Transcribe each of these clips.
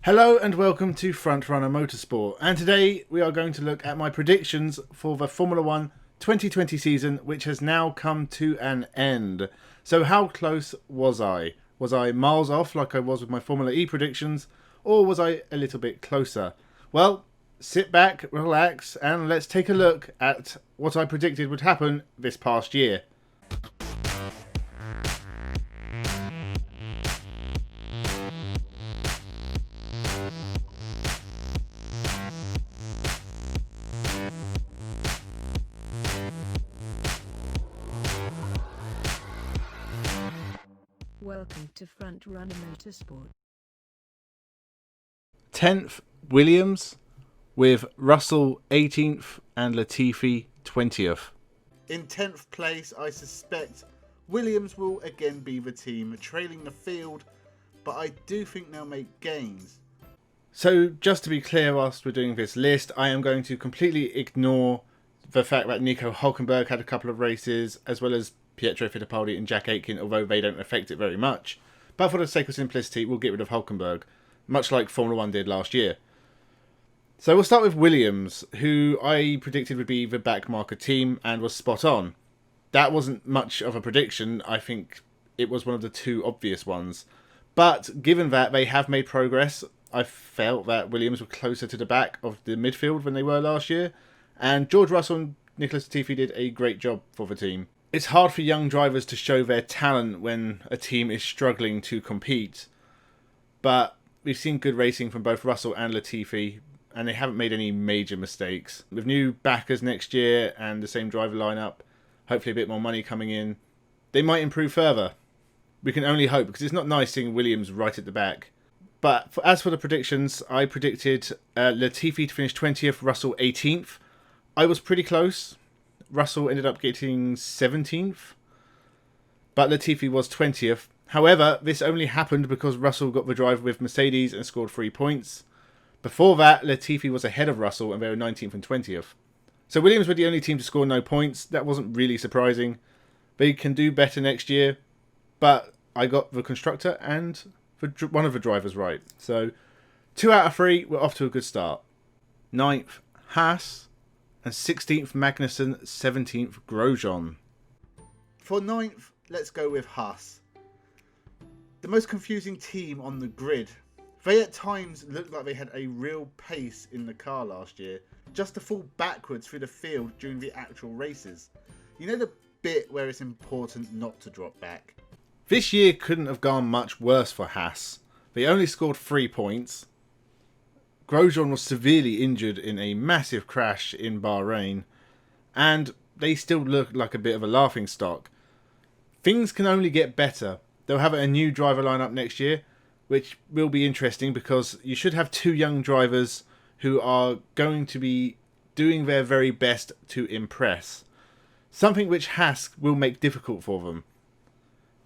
Hello and welcome to Frontrunner Motorsport, and today we are going to look at my predictions for the Formula 1 2020 season, which has now come to an end. So how close was I? Was I miles off like I was with my Formula E predictions, or was I a little bit closer? Well, sit back, relax, and let's take a look at what I predicted would happen this past year. Welcome to Frontrunner Motorsport. 10th, Williams, with Russell 18th and Latifi 20th. In 10th place, I suspect Williams will again be the team, trailing the field, but I do think they'll make gains. So, just to be clear, whilst we're doing this list, I am going to completely ignore the fact that Nico Hülkenberg had a couple of races, as well as Pietro Fittipaldi and Jack Aitken, although they don't affect it very much. But for the sake of simplicity, we'll get rid of Hülkenberg, much like Formula 1 did last year. So we'll start with Williams, who I predicted would be the backmarker team, and was spot on. That wasn't much of a prediction. I think it was one of the two obvious ones. But given that they have made progress, I felt that Williams were closer to the back of the midfield than they were last year, and George Russell and Nicholas Latifi did a great job for the team. It's hard for young drivers to show their talent when a team is struggling to compete, but we've seen good racing from both Russell and Latifi, and they haven't made any major mistakes. With new backers next year and the same driver lineup, hopefully a bit more money coming in, they might improve further. We can only hope, because it's not nice seeing Williams right at the back. But as for the predictions, I predicted Latifi to finish 20th, Russell 18th. I was pretty close. Russell ended up getting 17th, but Latifi was 20th. However, this only happened because Russell got the drive with Mercedes and scored 3 points. Before that, Latifi was ahead of Russell and they were 19th and 20th. So Williams were the only team to score no points. That wasn't really surprising. They can do better next year, but I got the constructor and one of the drivers right. So 2 out of 3, we're off to a good start. 9th, Haas. And 16th, Magnussen, 17th, Grosjean. For 9th, let's go with Haas. The most confusing team on the grid. They at times looked like they had a real pace in the car last year, just to fall backwards through the field during the actual races. You know the bit where it's important not to drop back? This year couldn't have gone much worse for Haas. They only scored 3 points. Grosjean was severely injured in a massive crash in Bahrain, and they still look like a bit of a laughingstock. Things can only get better. They'll have a new driver lineup next year, which will be interesting because you should have 2 young drivers who are going to be doing their very best to impress. Something which Haas will make difficult for them.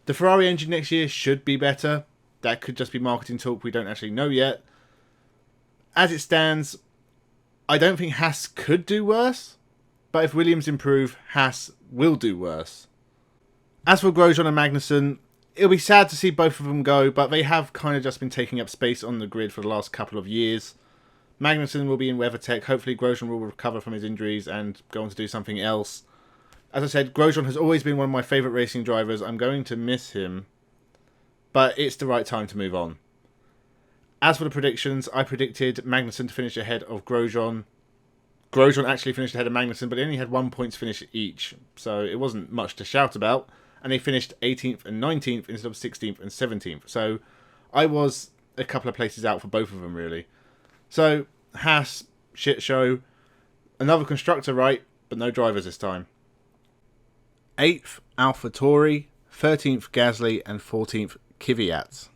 The Ferrari engine next year should be better. That could just be marketing talk, we don't actually know yet. As it stands, I don't think Haas could do worse, but if Williams improve, Haas will do worse. As for Grosjean and Magnussen, it'll be sad to see both of them go, but they have kind of just been taking up space on the grid for the last couple of years. Magnussen will be in WeatherTech. Hopefully Grosjean will recover from his injuries and go on to do something else. As I said, Grosjean has always been one of my favourite racing drivers. I'm going to miss him, but it's the right time to move on. As for the predictions, I predicted Magnussen to finish ahead of Grosjean. Grosjean actually finished ahead of Magnussen, but they only had 1 point to finish each, so it wasn't much to shout about. And they finished 18th and 19th instead of 16th and 17th. So I was a couple of places out for both of them, really. So Haas, shit show. Another constructor right, but no drivers this time. 8th, Alfa Tauri. 13th, Gasly. And 14th, Kvyat.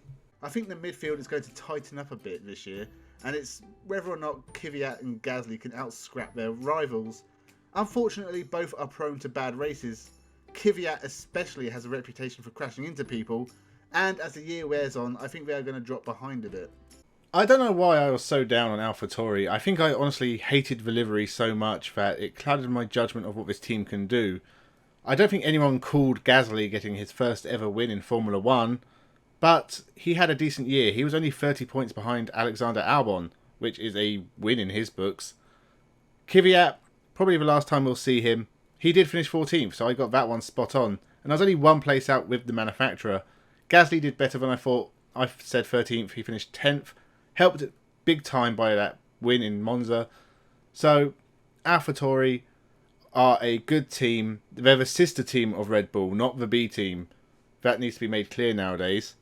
I think the midfield is going to tighten up a bit this year, and it's whether or not Kvyat and Gasly can out-scrap their rivals. Unfortunately, both are prone to bad races. Kvyat especially has a reputation for crashing into people, and as the year wears on, I think they are going to drop behind a bit. I don't know why I was so down on AlphaTauri. I think I honestly hated the livery so much that it clouded my judgment of what this team can do. I don't think anyone called Gasly getting his first ever win in Formula 1, But he had a decent year. He was only 30 points behind Alexander Albon, which is a win in his books. Kvyat, probably the last time we'll see him. He did finish 14th, so I got that one spot on. And I was only one place out with the manufacturer. Gasly did better than I thought. I said 13th, he finished 10th. Helped big time by that win in Monza. So, AlphaTauri are a good team. They're the sister team of Red Bull, not the B team. That needs to be made clear nowadays.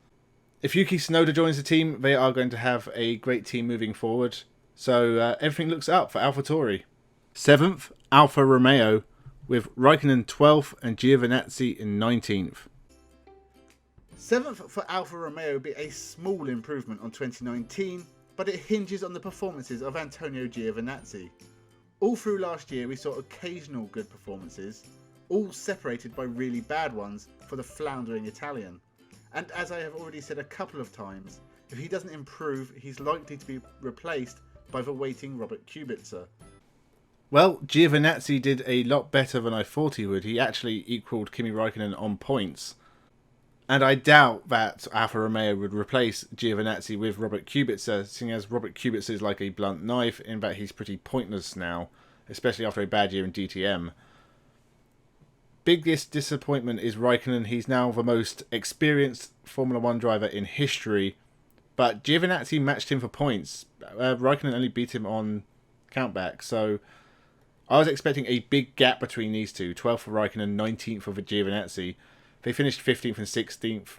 If Yuki Tsunoda joins the team, they are going to have a great team moving forward. So, everything looks up for AlphaTauri. 7th, Alfa Romeo, with Raikkonen 12th and Giovinazzi in 19th. 7th for Alfa Romeo would be a small improvement on 2019, but it hinges on the performances of Antonio Giovinazzi. All through last year we saw occasional good performances, all separated by really bad ones for the floundering Italian. And as I have already said a couple of times, if he doesn't improve, he's likely to be replaced by the waiting Robert Kubica. Well, Giovinazzi did a lot better than I thought he would. He actually equalled Kimi Raikkonen on points. And I doubt that Alfa Romeo would replace Giovinazzi with Robert Kubica, seeing as Robert Kubica is like a blunt knife, in that he's pretty pointless now, especially after a bad year in DTM. Biggest disappointment is Raikkonen. He's now the most experienced Formula 1 driver in history, but Giovinazzi matched him for points. Raikkonen only beat him on countback, so I was expecting a big gap between these two. 12th for Raikkonen, 19th for Giovinazzi. They finished 15th and 16th.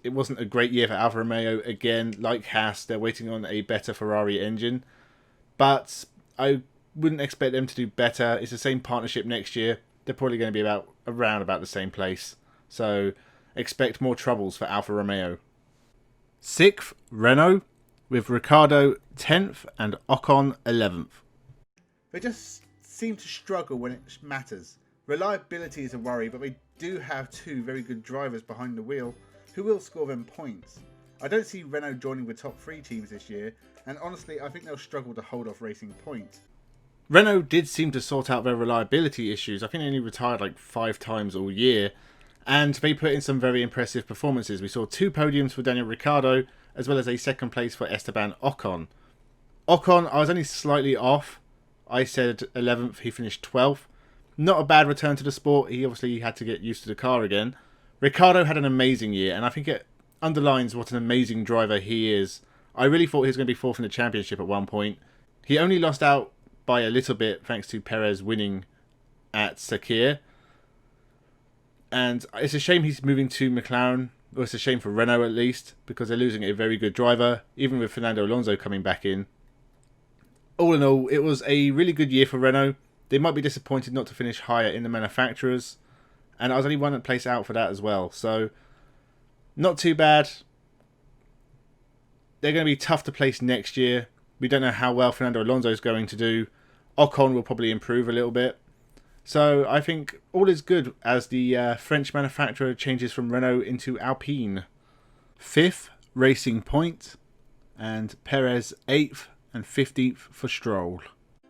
It wasn't a great year for Alfa Romeo. Again, like Haas, they're waiting on a better Ferrari engine. But I wouldn't expect them to do better. It's the same partnership next year. They're probably going to be around about the same place. So expect more troubles for Alfa Romeo. 6th, Renault, with Ricciardo 10th and Ocon 11th. They just seem to struggle when it matters. Reliability is a worry, but they do have two very good drivers behind the wheel who will score them points. I don't see Renault joining the top 3 teams this year, and honestly I think they'll struggle to hold off Racing Point. Renault did seem to sort out their reliability issues. I think they only retired like 5 times all year, and they put in some very impressive performances. We saw 2 podiums for Daniel Ricciardo, as well as a 2nd place for Esteban Ocon. Ocon, I was only slightly off. I said 11th, he finished 12th. Not a bad return to the sport. He obviously had to get used to the car again. Ricciardo had an amazing year, and I think it underlines what an amazing driver he is. I really thought he was going to be 4th in the championship at one point. He only lost out by a little bit thanks to Perez winning at Sakir. And it's a shame he's moving to McLaren. Or it's a shame for Renault at least, because they're losing a very good driver, even with Fernando Alonso coming back in. All in all, it was a really good year for Renault. They might be disappointed not to finish higher in the manufacturers, and I was only one place out for that as well, so not too bad. They're going to be tough to place next year. We don't know how well Fernando Alonso is going to do. Ocon will probably improve a little bit. So I think all is good as the French manufacturer changes from Renault into Alpine. 5th, Racing Point, and Perez 8th and 15th for Stroll.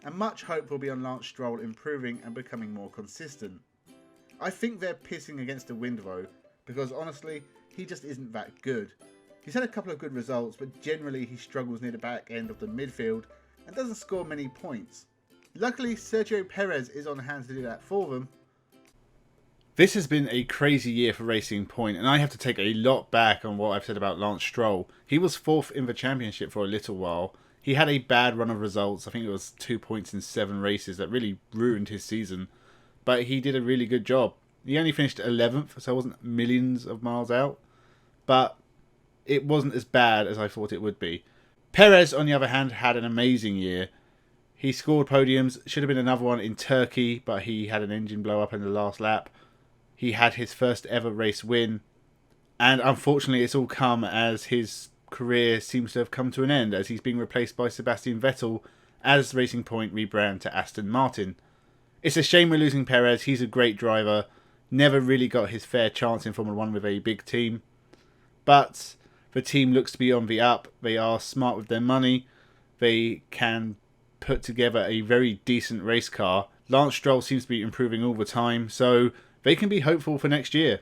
And much hope will be on Lance Stroll improving and becoming more consistent. I think they're pissing against the wind though, because honestly, he just isn't that good. He's had a couple of good results, but generally he struggles near the back end of the midfield and doesn't score many points. Luckily, Sergio Perez is on hand to do that for them. This has been a crazy year for Racing Point, and I have to take a lot back on what I've said about Lance Stroll. He was 4th in the championship for a little while. He had a bad run of results. I think it was 2 points in 7 races that really ruined his season. But he did a really good job. He only finished 11th, so it wasn't millions of miles out. But it wasn't as bad as I thought it would be. Perez, on the other hand, had an amazing year. He scored podiums. Should have been another one in Turkey, but he had an engine blow up in the last lap. He had his first ever race win. And unfortunately, it's all come as his career seems to have come to an end, as he's being replaced by Sebastian Vettel as Racing Point rebrand to Aston Martin. It's a shame we're losing Perez. He's a great driver. Never really got his fair chance in Formula 1 with a big team. But the team looks to be on the up. They are smart with their money. They can put together a very decent race car. Lance Stroll seems to be improving all the time, so they can be hopeful for next year.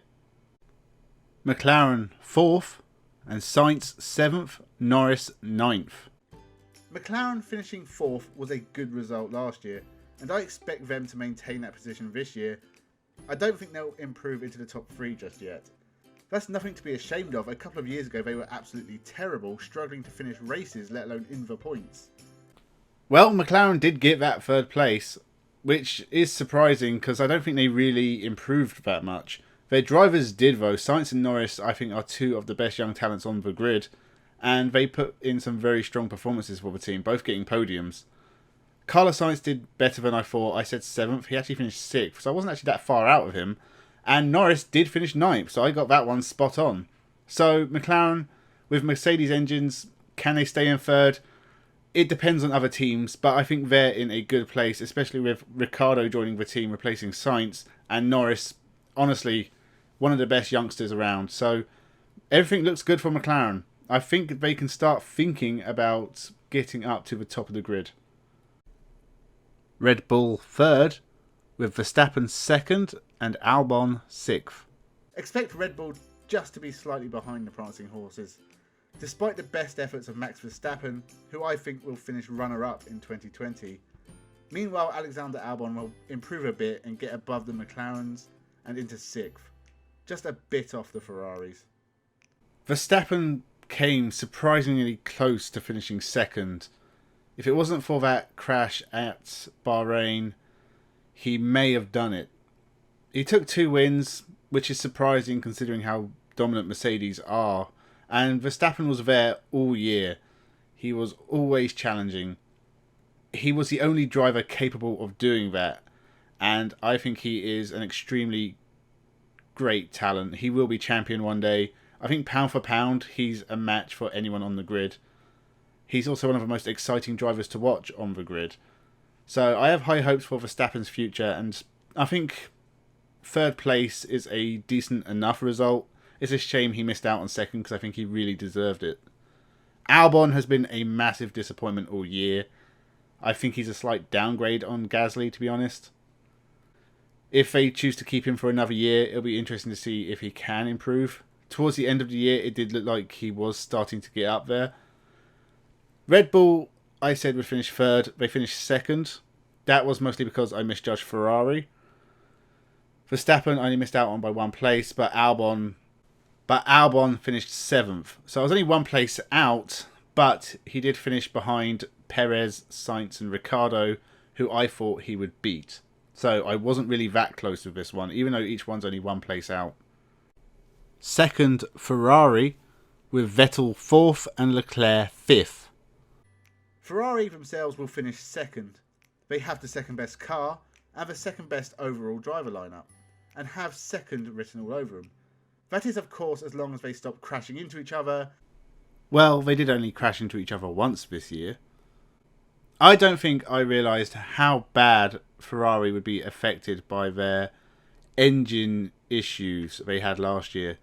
McLaren 4th, and Sainz 7th, Norris 9th. McLaren finishing 4th was a good result last year, and I expect them to maintain that position this year. I don't think they'll improve into the top 3 just yet. That's nothing to be ashamed of. A couple of years ago they were absolutely terrible, struggling to finish races, let alone in the points. Well, McLaren did get that 3rd place, which is surprising because I don't think they really improved that much. Their drivers did though. Sainz and Norris I think are 2 of the best young talents on the grid, and they put in some very strong performances for the team, both getting podiums. Carlos Sainz did better than I thought. I said 7th. He actually finished 6th, so I wasn't actually that far out of him. And Norris did finish 9th, so I got that one spot on. So McLaren, with Mercedes engines, can they stay in 3rd? It depends on other teams, but I think they're in a good place, especially with Ricciardo joining the team, replacing Sainz, and Norris, honestly, one of the best youngsters around. So everything looks good for McLaren. I think they can start thinking about getting up to the top of the grid. Red Bull 3rd, with Verstappen 2nd and Albon 6th. Expect Red Bull just to be slightly behind the prancing horses, despite the best efforts of Max Verstappen, who I think will finish runner-up in 2020. Meanwhile, Alexander Albon will improve a bit and get above the McLarens and into 6th, just a bit off the Ferraris. Verstappen came surprisingly close to finishing 2nd. If it wasn't for that crash at Bahrain, he may have done it. He took 2 wins, which is surprising considering how dominant Mercedes are. And Verstappen was there all year. He was always challenging. He was the only driver capable of doing that. And I think he is an extremely great talent. He will be champion one day. I think pound for pound, he's a match for anyone on the grid. He's also one of the most exciting drivers to watch on the grid. So I have high hopes for Verstappen's future, and I think 3rd place is a decent enough result. It's a shame he missed out on 2nd because I think he really deserved it. Albon has been a massive disappointment all year. I think he's a slight downgrade on Gasly, to be honest. If they choose to keep him for another year, it'll be interesting to see if he can improve. Towards the end of the year, it did look like he was starting to get up there. Red Bull, I said, would finish 3rd. They finished 2nd. That was mostly because I misjudged Ferrari. Verstappen only missed out on by 1 place, but Albon finished 7th. So I was only 1 place out, but he did finish behind Perez, Sainz and Ricciardo, who I thought he would beat. So I wasn't really that close with this one, even though each one's only 1 place out. 2nd, Ferrari, with Vettel 4th and Leclerc 5th. Ferrari themselves will finish 2nd. They have the 2nd best car and the 2nd best overall driver lineup, and have 2nd written all over them. That is, of course, as long as they stop crashing into each other. Well, they did only crash into each other once this year. I don't think I realised how bad Ferrari would be affected by their engine issues they had last year.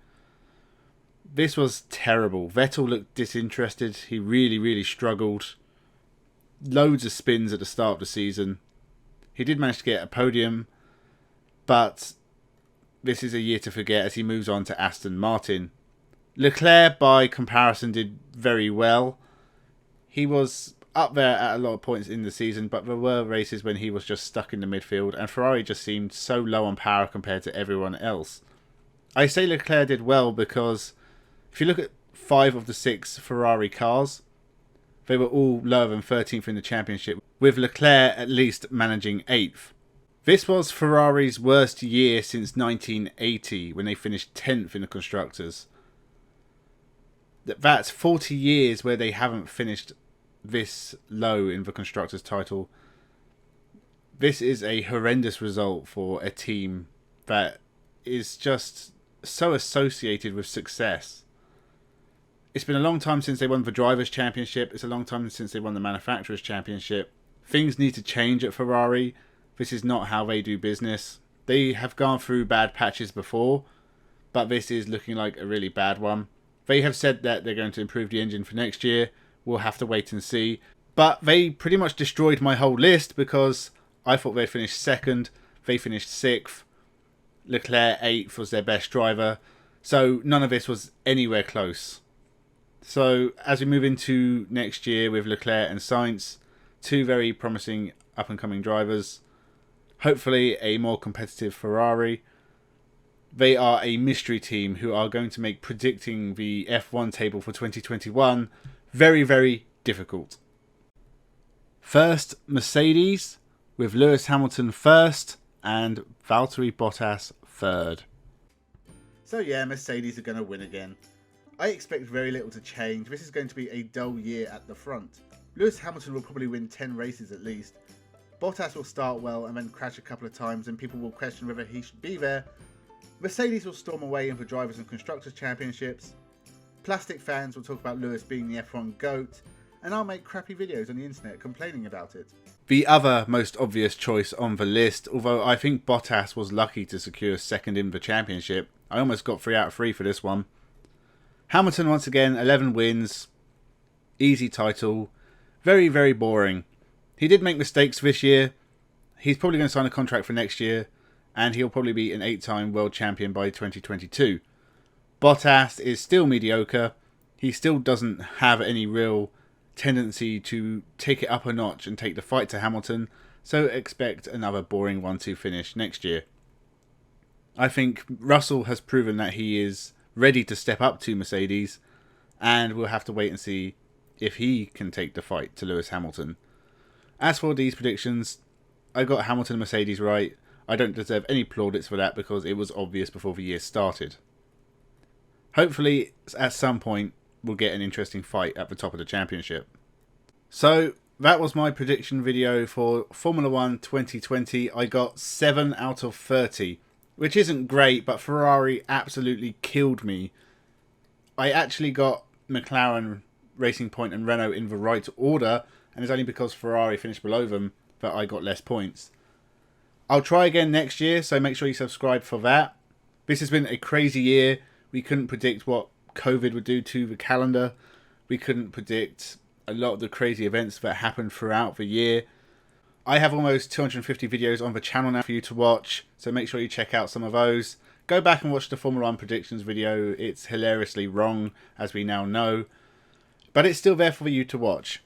This was terrible. Vettel looked disinterested. He really struggled. Loads of spins at the start of the season. He did manage to get a podium, but this is a year to forget as he moves on to Aston Martin. Leclerc, by comparison, did very well. He was up there at a lot of points in the season, but there were races when he was just stuck in the midfield, and Ferrari just seemed so low on power compared to everyone else. I say Leclerc did well because if you look at 5 of the 6 Ferrari cars, they were all lower than 13th in the championship, with Leclerc at least managing 8th. This was Ferrari's worst year since 1980, when they finished 10th in the Constructors. That's 40 years where they haven't finished this low in the Constructors title. This is a horrendous result for a team that is just so associated with success. It's been a long time since they won the Drivers' Championship. It's a long time since they won the Manufacturers' Championship. Things need to change at Ferrari. This is not how they do business. They have gone through bad patches before, but this is looking like a really bad one. They have said that they're going to improve the engine for next year. We'll have to wait and see. But they pretty much destroyed my whole list because I thought they'd finish 2nd. They finished 6th. Leclerc 8th was their best driver. So none of this was anywhere close. So as we move into next year with Leclerc and Sainz, two very promising up-and-coming drivers, hopefully a more competitive Ferrari. They are a mystery team who are going to make predicting the F1 table for 2021 very, very difficult. First, Mercedes, with Lewis Hamilton first and Valtteri Bottas third. So yeah, Mercedes are going to win again. I expect very little to change. This is going to be a dull year at the front. Lewis Hamilton will probably win 10 races at least. Bottas will start well and then crash a couple of times and people will question whether he should be there. Mercedes will storm away in the Drivers' and Constructors' Championships. Plastic fans will talk about Lewis being the F1 GOAT, and I'll make crappy videos on the internet complaining about it. The other most obvious choice on the list, although I think Bottas was lucky to secure second in the championship, I almost got 3 out of 3 for this one. Hamilton once again, 11 wins, easy title, very, very boring. He did make mistakes this year. He's probably going to sign a contract for next year, and he'll probably be an 8-time world champion by 2022. Bottas is still mediocre. He still doesn't have any real tendency to take it up a notch and take the fight to Hamilton, so expect another boring 1-2 finish next year. I think Russell has proven that he is ready to step up to Mercedes, and we'll have to wait and see if he can take the fight to Lewis Hamilton. As for these predictions, I got Hamilton and Mercedes right. I don't deserve any plaudits for that because it was obvious before the year started. Hopefully, at some point, we'll get an interesting fight at the top of the championship. So, that was my prediction video for Formula 1 2020. I got 7 out of 30, which isn't great, but Ferrari absolutely killed me. I actually got McLaren, Racing Point and Renault in the right order, and it's only because Ferrari finished below them that I got less points. I'll try again next year, so make sure you subscribe for that. This has been a crazy year. We couldn't predict what COVID would do to the calendar. We couldn't predict a lot of the crazy events that happened throughout the year. I have almost 250 videos on the channel now for you to watch, so make sure you check out some of those. Go back and watch the Formula 1 predictions video. It's hilariously wrong, as we now know, but it's still there for you to watch.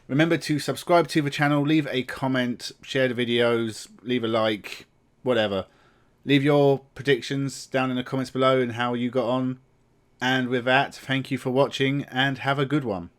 Remember to subscribe to the channel, leave a comment, share the videos, leave a like, whatever. Leave your predictions down in the comments below and how you got on. And with that, thank you for watching and have a good one.